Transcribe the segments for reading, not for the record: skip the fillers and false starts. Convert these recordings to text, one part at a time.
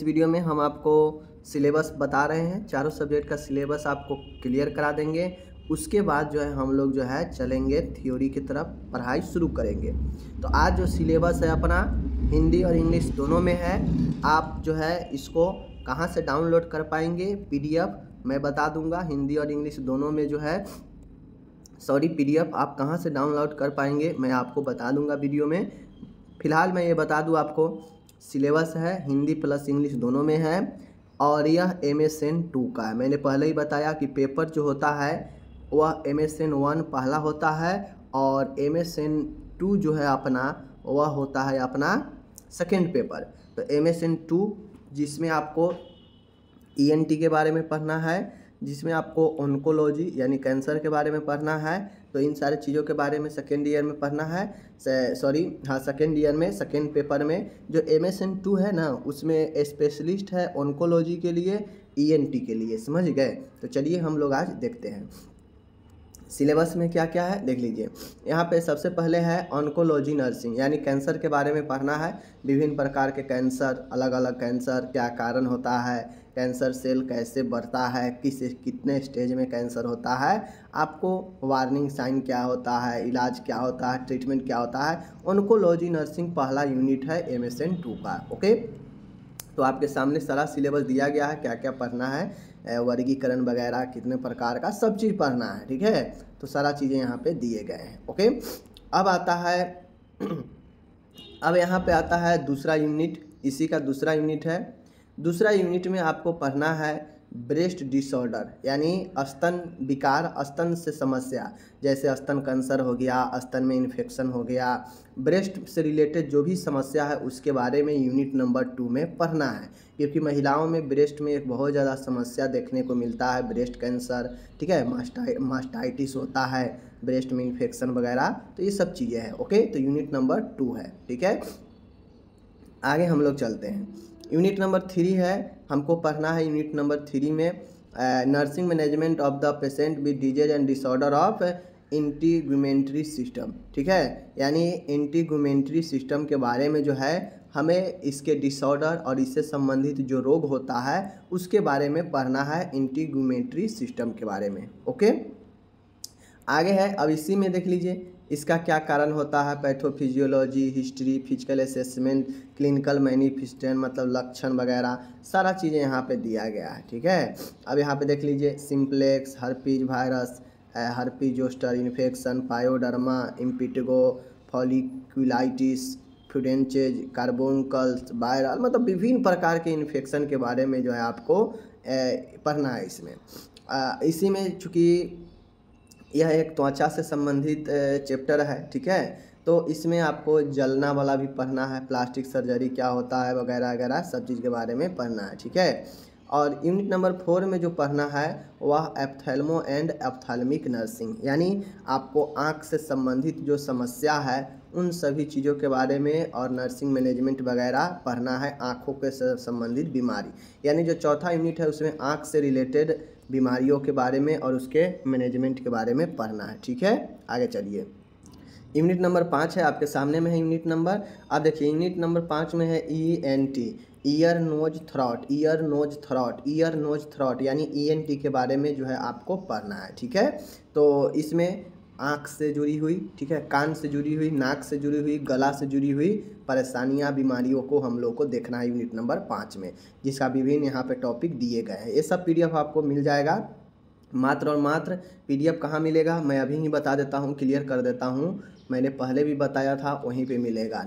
इस वीडियो में हम आपको सिलेबस बता रहे हैं, चारों सब्जेक्ट का सिलेबस आपको क्लियर करा देंगे। उसके बाद जो है हम लोग जो है चलेंगे थ्योरी की तरफ, पढ़ाई शुरू करेंगे। तो आज जो सिलेबस है अपना हिंदी और इंग्लिश दोनों में है। आप जो है इसको कहाँ से डाउनलोड कर पाएंगे, पीडीएफ मैं बता दूंगा। हिंदी और इंग्लिश दोनों में जो है पीडीएफ आप कहाँ से डाउनलोड कर पाएंगे मैं आपको बता दूंगा वीडियो में। फिलहाल मैं ये बता दूं आपको, सिलेबस है हिंदी प्लस इंग्लिश दोनों में है और यह MSN 2 का है। मैंने पहले ही बताया कि पेपर जो होता है वह MSN 1 पहला होता है और MSN 2 जो है अपना वह होता है अपना सेकेंड पेपर। तो MSN 2 जिसमें आपको ENT के बारे में पढ़ना है, जिसमें आपको ऑन्कोलॉजी यानी कैंसर के बारे में पढ़ना है। तो इन सारी चीज़ों के बारे में सेकेंड ईयर में पढ़ना है। सेकेंड ईयर में सेकेंड पेपर में जो MSN 2 है ना, उसमें स्पेशलिस्ट है ऑन्कोलॉजी के लिए, ENT के लिए, समझ गए। तो चलिए हम लोग आज देखते हैं सिलेबस में क्या क्या है, देख लीजिए। यहाँ पे सबसे पहले है ऑन्कोलॉजी नर्सिंग, यानी कैंसर के बारे में पढ़ना है। विभिन्न प्रकार के कैंसर, अलग अलग कैंसर, क्या कारण होता है, कैंसर सेल कैसे बढ़ता है, कितने स्टेज में कैंसर होता है, आपको वार्निंग साइन क्या होता है, इलाज क्या होता है, ट्रीटमेंट क्या होता है। ऑन्कोलॉजी नर्सिंग पहला यूनिट है MSN 2 का। ओके, तो आपके सामने सारा सिलेबस दिया गया है, क्या क्या पढ़ना है, वर्गीकरण वगैरह कितने प्रकार का, सब चीज़ पढ़ना है, ठीक है। तो सारा चीज़ें यहाँ पे दिए गए हैं। ओके, अब आता है अब यहाँ पे आता है दूसरा यूनिट, इसी का दूसरा यूनिट है। दूसरा यूनिट में आपको पढ़ना है ब्रेस्ट डिसऑर्डर, यानी स्तन विकार, स्तन से समस्या, जैसे स्तन कैंसर हो गया, स्तन में इन्फेक्शन हो गया, ब्रेस्ट से रिलेटेड जो भी समस्या है उसके बारे में यूनिट नंबर 2 में पढ़ना है। क्योंकि महिलाओं में ब्रेस्ट में एक बहुत ज़्यादा समस्या देखने को मिलता है, ब्रेस्ट कैंसर, ठीक है, मास्टाइटिस होता है, ब्रेस्ट में इन्फेक्शन वगैरह, तो ये सब चीज़ें हैं। ओके, तो यूनिट नंबर 2 है, ठीक है। आगे हम लोग चलते हैं, यूनिट नंबर 3 है, हमको पढ़ना है यूनिट नंबर 3 में nursing management of the patient with disease and disorder of integumentary system, ठीक है। यानी इंटीग्यूमेंट्री सिस्टम के बारे में जो है हमें इसके डिसऑर्डर और इससे संबंधित जो रोग होता है उसके बारे में पढ़ना है, इंटीग्यूमेंट्री सिस्टम के बारे में। ओके, आगे है, अब इसी में देख लीजिए इसका क्या कारण होता है, pathophysiology, history, physical assessment, clinical manifestation मतलब लक्षण वगैरह, सारा चीज़ें यहाँ पे दिया गया है, ठीक है। अब यहाँ पे देख लीजिए simplex, herpes virus, herpes zoster infection, pyoderma, impetigo, folliculitis, फ्यूडेंचेज, कार्बोनकल्स, वायरल, मतलब विभिन्न प्रकार के इन्फेक्शन के बारे में जो है आपको पढ़ना है इसमें। इसी में चूँकि यह एक त्वचा से संबंधित चैप्टर है, ठीक है, तो इसमें आपको जलना वाला भी पढ़ना है, प्लास्टिक सर्जरी क्या होता है वगैरह वगैरह सब चीज़ के बारे में पढ़ना है, ठीक है। और यूनिट नंबर 4 में जो पढ़ना है वह एप्थेल्मो एंड एप्थेल्मिक नर्सिंग, यानी आपको आँख से संबंधित जो समस्या है उन सभी चीज़ों के बारे में और नर्सिंग मैनेजमेंट वगैरह पढ़ना है, आँखों के संबंधित बीमारी, यानी जो चौथा यूनिट है उसमें आँख से रिलेटेड बीमारियों के बारे में और उसके मैनेजमेंट के बारे में पढ़ना है, ठीक है। आगे चलिए, यूनिट नंबर 5 है, आपके सामने में है यूनिट नंबर। अब देखिए यूनिट नंबर 5 में है ENT, ear nose throat, ear nose throat, ear nose throat, यानी ENT के बारे में जो है आपको पढ़ना है, ठीक है। तो इसमें आँख से जुड़ी हुई, ठीक है, कान से जुड़ी हुई, नाक से जुड़ी हुई, गला से जुड़ी हुई परेशानियां, बीमारियों को हम लोग को देखना है यूनिट नंबर 5 में, जिसका विभिन्न यहाँ पे टॉपिक दिए गए हैं। ये सब PDF आपको मिल जाएगा, मात्र और मात्र। PDF कहाँ मिलेगा मैं अभी ही बता देता हूँ, क्लियर कर देता हूँ, मैंने पहले भी बताया था, वहीं पे मिलेगा।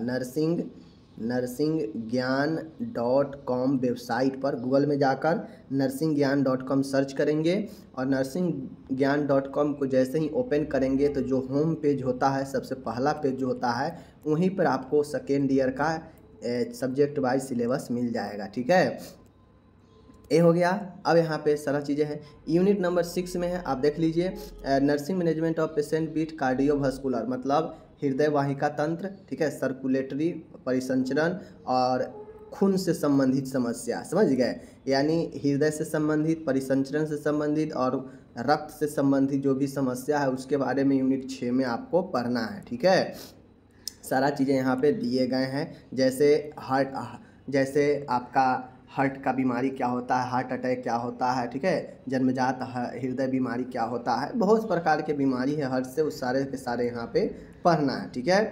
नर्सिंगज्ञान.com वेबसाइट पर गूगल में जाकर नर्सिंगज्ञान.com सर्च करेंगे और नर्सिंगज्ञान.com को जैसे ही ओपन करेंगे तो जो होम पेज होता है, सबसे पहला पेज जो होता है, वहीं पर आपको सेकेंड ईयर का सब्जेक्ट वाइज सिलेबस मिल जाएगा, ठीक है। ये हो गया। अब यहाँ पे सारा चीज़ें हैं। यूनिट नंबर 6 में है, आप देख लीजिए nursing management of patient with cardiovascular, मतलब हृदय वाहिका तंत्र, ठीक है, सर्कुलेटरी परिसंचरण और खून से संबंधित समस्या, समझ गए, यानी हृदय से संबंधित, परिसंचरण से संबंधित और रक्त से संबंधित जो भी समस्या है उसके बारे में यूनिट 6 में आपको पढ़ना है, ठीक है। सारा चीज़ें यहाँ पे दिए गए हैं, जैसे आपका हार्ट का बीमारी क्या होता है, हार्ट अटैक क्या होता है, ठीक है, जन्मजात हृदय बीमारी क्या होता है, बहुत प्रकार के बीमारी है हार्ट से, उस सारे के सारे यहाँ पे पढ़ना है, ठीक है।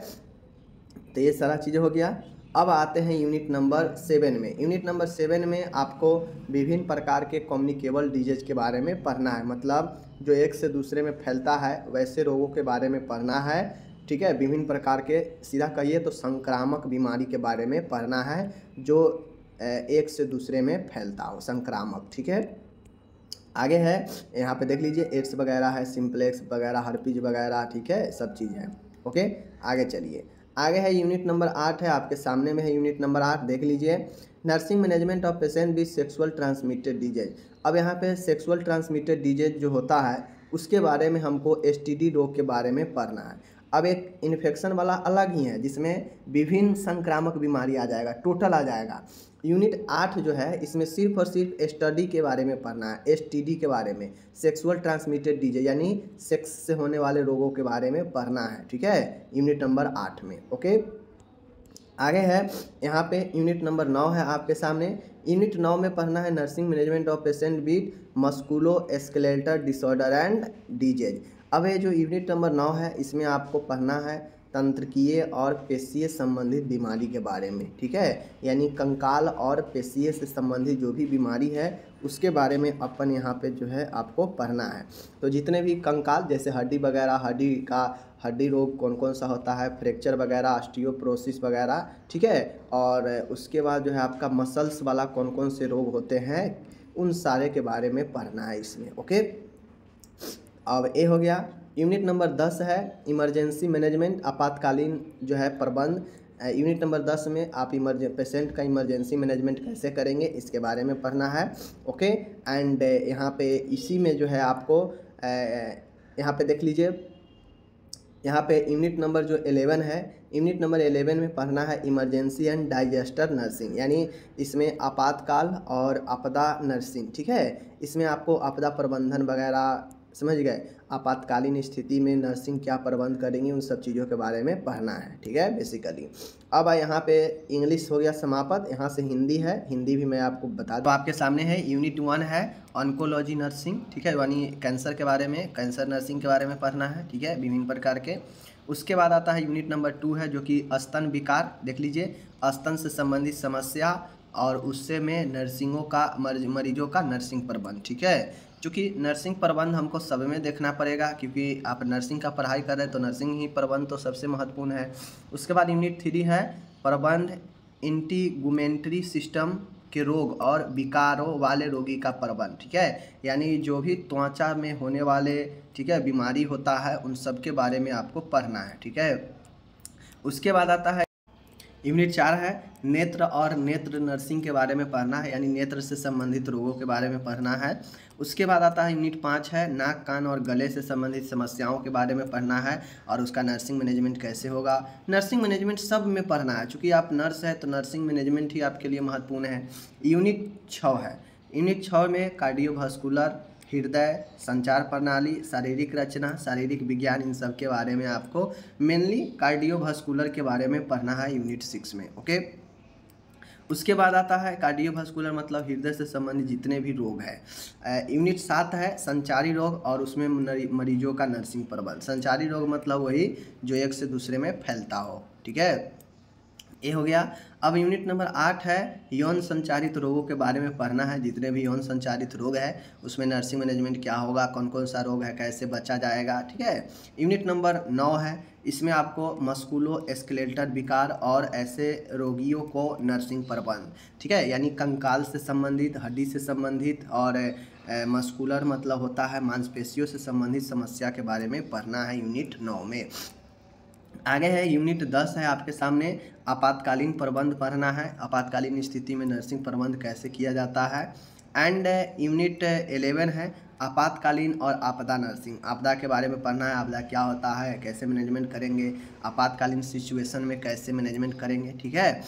तो ये सारा चीज़ हो गया। अब आते हैं यूनिट नंबर 7 में। यूनिट नंबर 7 में आपको विभिन्न प्रकार के कम्युनिकेबल डिजीज के बारे में पढ़ना है, मतलब जो एक से दूसरे में फैलता है वैसे रोगों के बारे में पढ़ना है, ठीक है। विभिन्न प्रकार के, सीधा कहिए तो संक्रामक बीमारी के बारे में पढ़ना है, जो एक से दूसरे में फैलता हो, संक्रामक, ठीक है। आगे है यहाँ पे देख लीजिए, एड्स वगैरह है, सिंप्लेक्स वगैरह, हर्पीज वगैरह, ठीक है, सब चीज़ है। ओके, आगे चलिए। आगे है यूनिट नंबर 8 है, आपके सामने में है यूनिट नंबर 8, देख लीजिए, nursing management of patient with sexual transmitted disease. अब यहाँ पे सेक्सुअल ट्रांसमिटेड डिजीज जो होता है उसके बारे में हमको STD रोग के बारे में पढ़ना है। अब एक इन्फेक्शन वाला अलग ही है, जिसमें विभिन्न संक्रामक बीमारी आ जाएगा, टोटल आ जाएगा। यूनिट 8 जो है इसमें सिर्फ और सिर्फ STD के बारे में पढ़ना है, STD के बारे में, सेक्सुअल ट्रांसमिटेड डिजीज, यानी सेक्स से होने वाले रोगों के बारे में पढ़ना है, ठीक है, यूनिट नंबर 8 में। ओके, आगे है यहाँ पे यूनिट नंबर 9 है आपके सामने। यूनिट 9 में पढ़ना है nursing management of patient with मस्कुलो skeletal disorder and disease. अब ये जो यूनिट नंबर 9 है इसमें आपको पढ़ना है तंत्रिकीय और पेशीय संबंधित बीमारी के बारे में, ठीक है, यानी कंकाल और पेशीय से संबंधित जो भी बीमारी है उसके बारे में अपन यहाँ पे जो है आपको पढ़ना है। तो जितने भी कंकाल, जैसे हड्डी वगैरह, हड्डी रोग कौन कौन सा होता है, फ्रैक्चर वगैरह, ऑस्टियोपोरोसिस वगैरह, ठीक है, और उसके बाद जो है आपका मसल्स वाला कौन कौन से रोग होते हैं, उन सारे के बारे में पढ़ना है इसमें। ओके, अब ये हो गया। यूनिट नंबर 10 है इमरजेंसी मैनेजमेंट, आपातकालीन जो है प्रबंध। यूनिट नंबर 10 में आप पेशेंट का इमरजेंसी मैनेजमेंट कैसे करेंगे इसके बारे में पढ़ना है। ओके, एंड यहाँ पे इसी में जो है आपको यहाँ पे देख लीजिए, यहाँ पे यूनिट नंबर जो 11 है, यूनिट नंबर 11 में पढ़ना है इमरजेंसी एंड डाइजेस्टर नर्सिंग, यानी इसमें आपातकाल और आपदा नर्सिंग, ठीक है। इसमें आपको आपदा प्रबंधन वगैरह, समझ गए, आपातकालीन स्थिति में नर्सिंग क्या प्रबंध करेंगे, उन सब चीज़ों के बारे में पढ़ना है, ठीक है, बेसिकली। अब यहाँ पे इंग्लिश हो गया समाप्त, यहाँ से हिंदी है, हिंदी भी मैं आपको बता दूँ। तो आपके सामने है यूनिट 1 है ऑन्कोलॉजी नर्सिंग, ठीक है, यानी कैंसर के बारे में, कैंसर नर्सिंग के बारे में पढ़ना है, ठीक है, विभिन्न प्रकार के। उसके बाद आता है यूनिट नंबर 2 है, जो कि स्तन विकार, देख लीजिए, स्तन से संबंधित समस्या और उससे में नर्सिंगों का, मरीजों का नर्सिंग प्रबंध, ठीक है। चूँकि नर्सिंग प्रबंध हमको सब में देखना पड़ेगा, क्योंकि आप नर्सिंग का पढ़ाई कर रहे हैं तो नर्सिंग ही प्रबंध तो सबसे महत्वपूर्ण है। उसके बाद यूनिट 3 है प्रबंध इंटीगुमेंट्री सिस्टम के रोग और विकारों वाले रोगी का प्रबंध, ठीक है, यानी जो भी त्वचा में होने वाले, ठीक है, बीमारी होता है उन सब के बारे में आपको पढ़ना है, ठीक है। उसके बाद आता है यूनिट 4 है नेत्र और नेत्र नर्सिंग के बारे में पढ़ना है, यानी नेत्र से संबंधित रोगों के बारे में पढ़ना है। उसके बाद आता है यूनिट 5 है नाक, कान और गले से संबंधित समस्याओं के बारे में पढ़ना है और उसका नर्सिंग मैनेजमेंट कैसे होगा। नर्सिंग मैनेजमेंट सब में पढ़ना है, चूँकि आप नर्स है तो नर्सिंग मैनेजमेंट ही आपके लिए महत्वपूर्ण है। यूनिट 6 है, यूनिट 6 में कार्डियोवास्कुलर, हृदय, संचार प्रणाली, शारीरिक रचना, शारीरिक विज्ञान, इन सब के बारे में आपको मेनली कार्डियोवास्कुलर के बारे में पढ़ना है यूनिट 6 में। ओके, उसके बाद आता है कार्डियोवास्कुलर मतलब हृदय से संबंधित जितने भी रोग हैं। यूनिट 7 है संचारी रोग और उसमें मरीजों का नर्सिंग प्रबंध। संचारी रोग मतलब वही जो एक से दूसरे में फैलता हो, ठीक है, ये हो गया। अब यूनिट नंबर 8 है यौन संचारित रोगों के बारे में पढ़ना है, जितने भी यौन संचारित रोग है उसमें नर्सिंग मैनेजमेंट क्या होगा, कौन कौन सा रोग है, कैसे बचा जाएगा, ठीक है। यूनिट नंबर 9 है, इसमें आपको मस्कुलो स्केलेटल विकार और ऐसे रोगियों को नर्सिंग प्रबंध, ठीक है, यानी कंकाल से संबंधित, हड्डी से संबंधित और मस्कुलर मतलब होता है मांसपेशियों से संबंधित समस्या के बारे में पढ़ना है यूनिट 9 में। आगे है यूनिट 10 है आपके सामने आपातकालीन प्रबंध पढ़ना है, आपातकालीन स्थिति में नर्सिंग प्रबंध कैसे किया जाता है। एंड यूनिट 11 है आपातकालीन और आपदा नर्सिंग, आपदा के बारे में पढ़ना है, आपदा क्या होता है, कैसे मैनेजमेंट करेंगे, आपातकालीन सिचुएशन में कैसे मैनेजमेंट करेंगे, ठीक है।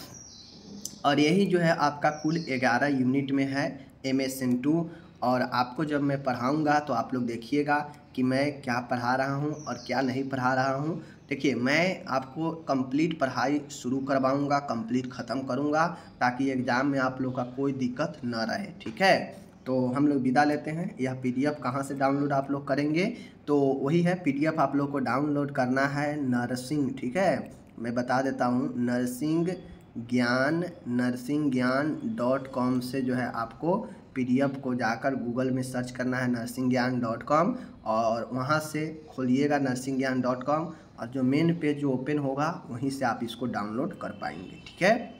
और यही जो है आपका कुल 11 यूनिट में है MSN2। और आपको जब मैं पढ़ाऊँगा तो आप लोग देखिएगा कि मैं क्या पढ़ा रहा हूँ और क्या नहीं पढ़ा रहा हूँ, देखिए, मैं आपको कंप्लीट पढ़ाई शुरू करवाऊँगा, कंप्लीट ख़त्म करूँगा, ताकि एग्ज़ाम में आप लोग का कोई दिक्कत ना रहे, ठीक है। तो हम लोग विदा लेते हैं। यह पीडीएफ कहाँ से डाउनलोड आप लोग करेंगे, तो वही है, पीडीएफ आप लोग को डाउनलोड करना है नरसिंह, ठीक है। मैं बता देता हूँ, नरसिंहज्ञान.com से जो है आपको पीडीएफ को जाकर गूगल में सर्च करना है नरसिंहज्ञान.com, और वहाँ से खोलिएगा नरसिंहज्ञान.com, और जो मेन पेज जो ओपन होगा वहीं से आप इसको डाउनलोड कर पाएंगे, ठीक है।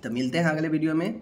तो मिलते हैं अगले वीडियो में।